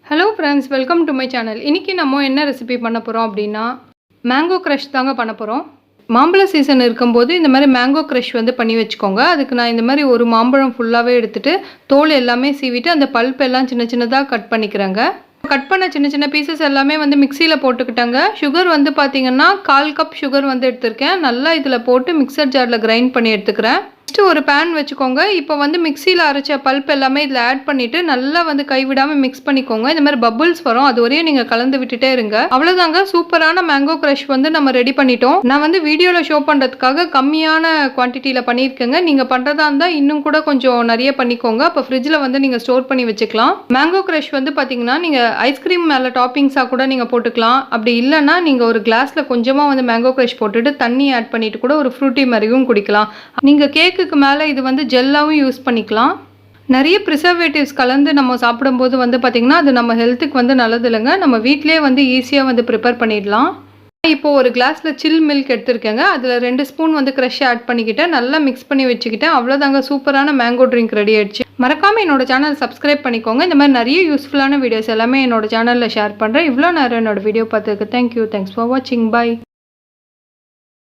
Hello friends, welcome to my channel. இன்றைக்கி நம்ம என்ன ரெசிபி பண்ண போகிறோம் அப்படின்னா மேங்கோ க்ரஷ் தாங்க பண்ண போகிறோம். மாம்பழ சீசன் இருக்கும்போது இந்த மாதிரி மேங்கோ க்ரஷ் வந்து பண்ணி வச்சுக்கோங்க. அதுக்கு நான் இந்த மாதிரி ஒரு மாம்பழம் ஃபுல்லாகவே எடுத்துகிட்டு தோல் எல்லாமே சீவிட்டு அந்த பல்ப் எல்லாம் சின்ன சின்னதாக கட் பண்ணிக்கிறேங்க. கட் பண்ண சின்ன சின்ன பீசஸ் எல்லாமே வந்து மிக்சியில் போட்டுக்கிட்டாங்க. சுகர் வந்து பார்த்திங்கன்னா 1/4 கப் சுகர் வந்து எடுத்திருக்கேன். நல்லா இதில் போட்டு மிக்சர் ஜாரில் கிரைண்ட் பண்ணி எடுத்துக்கிறேன். ஃபஸ்ட்டு ஒரு பேன் வச்சுக்கோங்க. இப்போ வந்து மிக்சியில் அரைச்ச பல்ப் எல்லாமே இதில் ஆட் பண்ணிவிட்டு நல்லா வந்து கைவிடாமல் மிக்ஸ் பண்ணிக்கோங்க. இந்த மாதிரி பபுள்ஸ் வரும், அது வரையும் நீங்கள் கலந்து விட்டுட்டே இருங்க. அவ்வளோதாங்க, சூப்பரான மேங்கோ க்ரஷ் வந்து நம்ம ரெடி பண்ணிட்டோம். நான் வந்து வீடியோவில் ஷோ பண்ணுறதுக்காக கம்மியான குவான்டிட்டியில் பண்ணியிருக்கேங்க. நீங்கள் பண்ணுறதா இருந்தால் இன்னும் கூட கொஞ்சம் நிறைய பண்ணிக்கோங்க. அப்போ ஃப்ரிட்ஜில் வந்து நீங்கள் ஸ்டோர் பண்ணி வச்சுக்கலாம். மேங்கோ க்ரஷ் வந்து பார்த்தீங்கன்னா நீங்கள் ஐஸ்கிரீம் மேலே டாப்பிங்ஸாக கூட நீங்கள் போட்டுக்கலாம். அப்படி இல்லைன்னா நீங்கள் ஒரு கிளாஸில் கொஞ்சமாக வந்து மேங்கோ க்ரஷ் போட்டுட்டு தண்ணி ஆட் பண்ணிவிட்டு கூட ஒரு ஃப்ரூட்டி மாதிரியும் குடிக்கலாம். நீங்கள் கேக்குக்கு மேலே இது வந்து ஜெல்லாவும் யூஸ் பண்ணிக்கலாம். நிறைய ப்ரிசர்வேட்டிவ்ஸ் கலந்து நம்ம சாப்பிடும்போது வந்து பார்த்திங்கன்னா அது நம்ம ஹெல்த்துக்கு வந்து நல்லது இல்லைங்க. நம்ம வீட்டிலே வந்து ஈஸியாக வந்து ப்ரிப்பேர் பண்ணிடலாம். இப்போ ஒரு கிளாஸில் சில் மில்க் எடுத்துருக்கேங்க. அதில் 2 ஸ்பூன் வந்து க்ரஷ் ஆட் பண்ணிக்கிட்டேன். நல்லா மிக்ஸ் பண்ணி வச்சுக்கிட்டேன். அவ்வளோதாங்க, சூப்பரான மேங்கோ ட்ரிங்க் ரெடி ஆயிடுச்சு. மறக்காமல் என்னோட சேனல் சப்ஸ்கிரைப் பண்ணிக்கோங்க. இந்த மாதிரி நிறைய யூஸ்ஃபுல்லான வீடியோஸ் எல்லாமே என்னோட சேனலில் ஷேர் பண்ணுறேன். இவ்வளோ நேரம் என்னோட வீடியோ பார்த்துருக்கு. தேங்க்யூ. தேங்க்ஸ் ஃபார் வாட்சிங். பாய்.